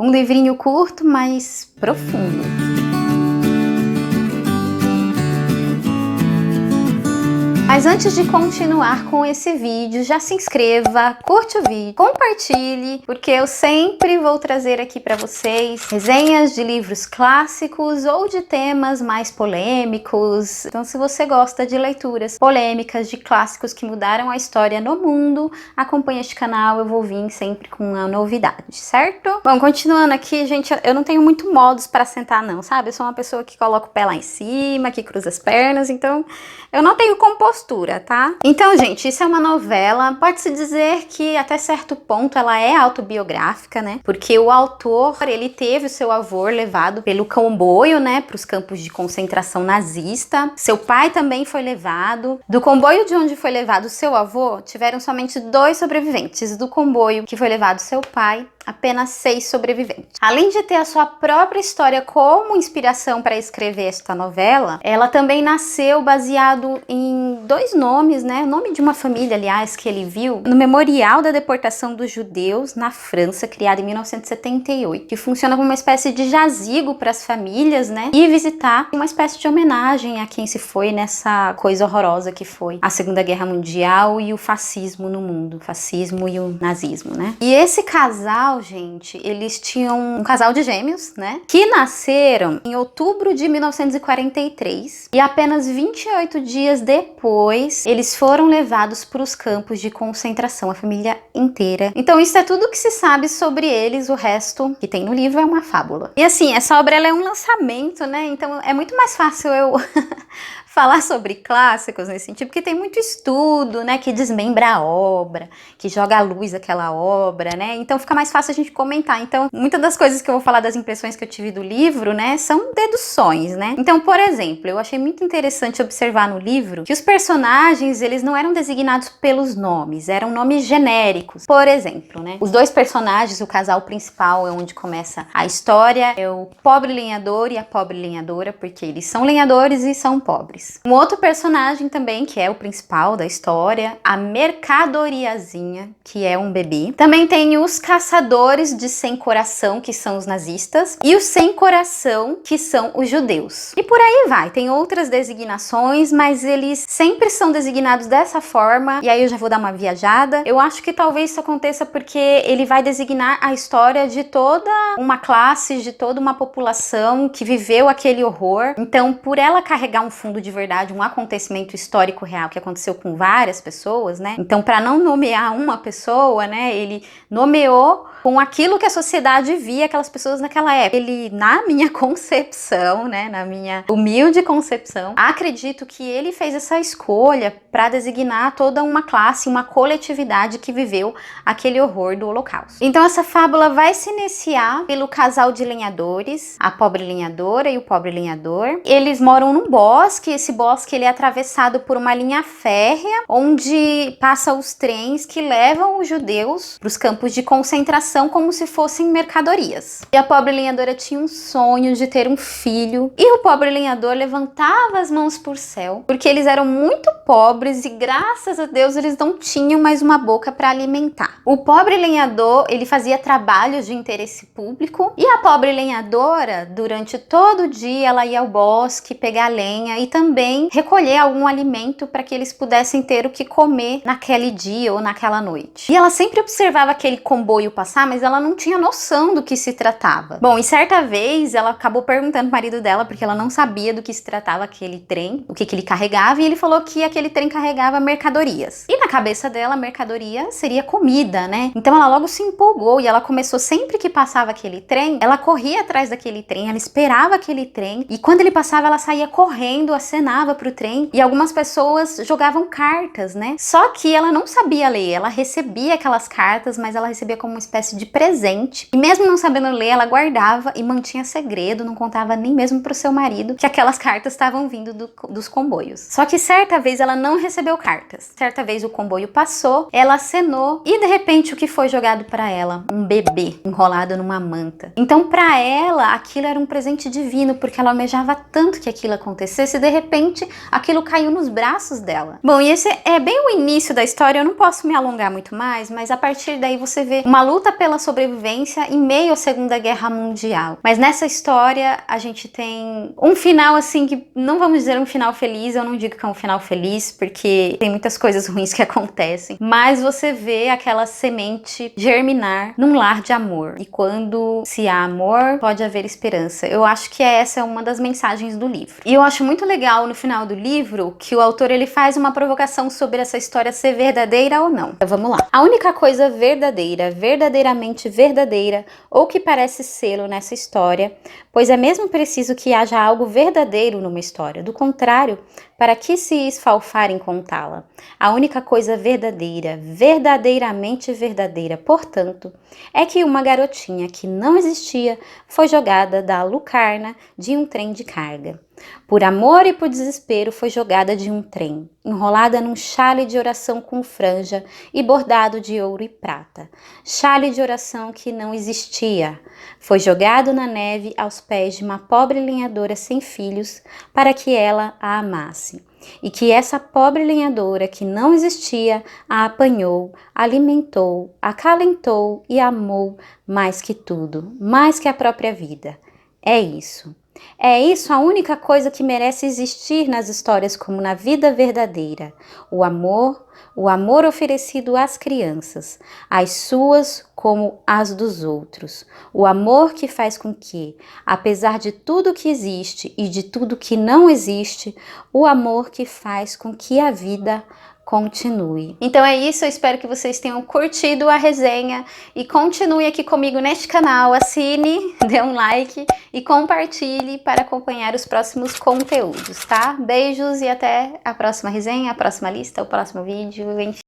Um livrinho curto, mas profundo. Mas antes de continuar com esse vídeo, já se inscreva, curte o vídeo, compartilhe, porque eu sempre vou trazer aqui para vocês resenhas de livros clássicos ou de temas mais polêmicos. Então, se você gosta de leituras polêmicas, de clássicos que mudaram a história no mundo, acompanhe este canal, eu vou vir sempre com uma novidade, certo? Bom, continuando aqui, gente, eu não tenho muito modos para sentar não, sabe? Eu sou uma pessoa que coloca o pé lá em cima, que cruza as pernas, então eu não tenho compostura, tá? Então, gente, isso é uma novela, pode-se dizer que até certo ponto ela é autobiográfica, né? Porque o autor, ele teve o seu avô levado pelo comboio, né, para os campos de concentração nazista. Seu pai também foi levado. Do comboio de onde foi levado seu avô, tiveram somente 2 sobreviventes. Do comboio que foi levado seu pai, apenas 6 sobreviventes. Além de ter a sua própria história como inspiração para escrever esta novela, ela também nasceu baseado em 2 nomes, né? O nome de uma família, aliás, que ele viu no Memorial da Deportação dos Judeus na França, criado em 1978, que funciona como uma espécie de jazigo para as famílias, né? E visitar uma espécie de homenagem a quem se foi nessa coisa horrorosa que foi a Segunda Guerra Mundial e o fascismo no mundo, o fascismo e o nazismo, né? E esse casal, gente, eles tinham um casal de gêmeos, né, que nasceram em outubro de 1943 e apenas 28 dias depois eles foram levados para os campos de concentração, a família inteira. Então isso é tudo que se sabe sobre eles, o resto que tem no livro é uma fábula. E assim, essa obra ela é um lançamento, né, então é muito mais fácil eu falar sobre clássicos nesse sentido, porque tem muito estudo, né, que desmembra a obra, que joga à luz aquela obra, né, então fica mais fácil a gente comentar. Então, muitas das coisas que eu vou falar das impressões que eu tive do livro, né, são deduções, né. Então, por exemplo, eu achei muito interessante observar no livro que os personagens, eles não eram designados pelos nomes, eram nomes genéricos. Por exemplo, né, os 2 personagens, o casal principal é onde começa a história, é o pobre lenhador e a pobre lenhadora, porque eles são lenhadores e são pobres. Um outro personagem também, que é o principal da história, a mercadoriazinha, que é um bebê. Também tem os caçadores de sem coração, que são os nazistas, e os sem coração, que são os judeus. E por aí vai, tem outras designações, mas eles sempre são designados dessa forma, e aí eu já vou dar uma viajada. Eu acho que talvez isso aconteça porque ele vai designar a história de toda uma classe, de toda uma população que viveu aquele horror. Então, por ela carregar um fundo de verdade, um acontecimento histórico real que aconteceu com várias pessoas, né? Então, para não nomear uma pessoa, né, ele nomeou com aquilo que a sociedade via aquelas pessoas naquela época. Ele, na minha concepção, né, na minha humilde concepção, acredito que ele fez essa escolha para designar toda uma classe, uma coletividade que viveu aquele horror do Holocausto. Então essa fábula vai se iniciar pelo casal de lenhadores, a pobre lenhadora e o pobre lenhador. Eles moram num bosque, esse bosque ele é atravessado por uma linha férrea, onde passa os trens que levam os judeus para os campos de concentração como se fossem mercadorias. E a pobre lenhadora tinha um sonho de ter um filho, e o pobre lenhador levantava as mãos para o céu, porque eles eram muito pobres e graças a Deus eles não tinham mais uma boca para alimentar. O pobre lenhador, ele fazia trabalhos de interesse público, e a pobre lenhadora, durante todo o dia, ela ia ao bosque pegar lenha e também recolher algum alimento para que eles pudessem ter o que comer naquele dia ou naquela noite. E ela sempre observava aquele comboio passar, mas ela não tinha noção do que se tratava. Bom, e certa vez ela acabou perguntando ao marido dela, porque ela não sabia do que se tratava aquele trem, o que ele carregava, e ele falou que aquele trem carregava mercadorias. E na cabeça dela, mercadoria seria comida, né? Então ela logo se empolgou e ela começou, sempre que passava aquele trem, ela corria atrás daquele trem, ela esperava aquele trem, e quando ele passava, ela saía correndo, acenava pro trem, e algumas pessoas jogavam cartas, né? Só que ela não sabia ler, ela recebia aquelas cartas, mas ela recebia como uma espécie de presente, e mesmo não sabendo ler, ela guardava e mantinha segredo, não contava nem mesmo pro seu marido que aquelas cartas estavam vindo dos comboios. Só que certa vez ela não recebeu cartas. Certa vez o comboio passou, ela acenou e de repente o que foi jogado para ela? Um bebê enrolado numa manta. Então para ela aquilo era um presente divino, porque ela almejava tanto que aquilo acontecesse, e de repente repente aquilo caiu nos braços dela. Bom, e esse é bem o início da história, eu não posso me alongar muito mais, mas a partir daí você vê uma luta pela sobrevivência em meio à Segunda Guerra Mundial. Mas nessa história a gente tem um final assim que não vamos dizer um final feliz, eu não digo que é um final feliz, porque tem muitas coisas ruins que acontecem, mas você vê aquela semente germinar num lar de amor. E quando se há amor, pode haver esperança. Eu acho que essa é uma das mensagens do livro. E eu acho muito legal no final do livro que o autor ele faz uma provocação sobre essa história ser verdadeira ou não. Então vamos lá. A única coisa verdadeira, verdadeiramente verdadeira, ou que parece sê-lo nessa história, pois é mesmo preciso que haja algo verdadeiro numa história. Do contrário, para que se esfalfar em contá-la? A única coisa verdadeira, verdadeiramente verdadeira, portanto, é que uma garotinha que não existia foi jogada da lucarna de um trem de carga. Por amor e por desespero foi jogada de um trem, enrolada num chale de oração com franja e bordado de ouro e prata. Chale de oração que não existia. Foi jogado na neve aos pés de uma pobre lenhadora sem filhos para que ela a amasse. E que essa pobre lenhadora que não existia a apanhou, alimentou, acalentou e amou mais que tudo, mais que a própria vida. É isso. É isso a única coisa que merece existir nas histórias como na vida verdadeira. O amor oferecido às crianças, as suas como as dos outros. O amor que faz com que, apesar de tudo que existe e de tudo que não existe, o amor que faz com que a vida continue. Então é isso, eu espero que vocês tenham curtido a resenha e continue aqui comigo neste canal, assine, dê um like e compartilhe para acompanhar os próximos conteúdos, tá? Beijos e até a próxima resenha, a próxima lista, o próximo vídeo, enfim.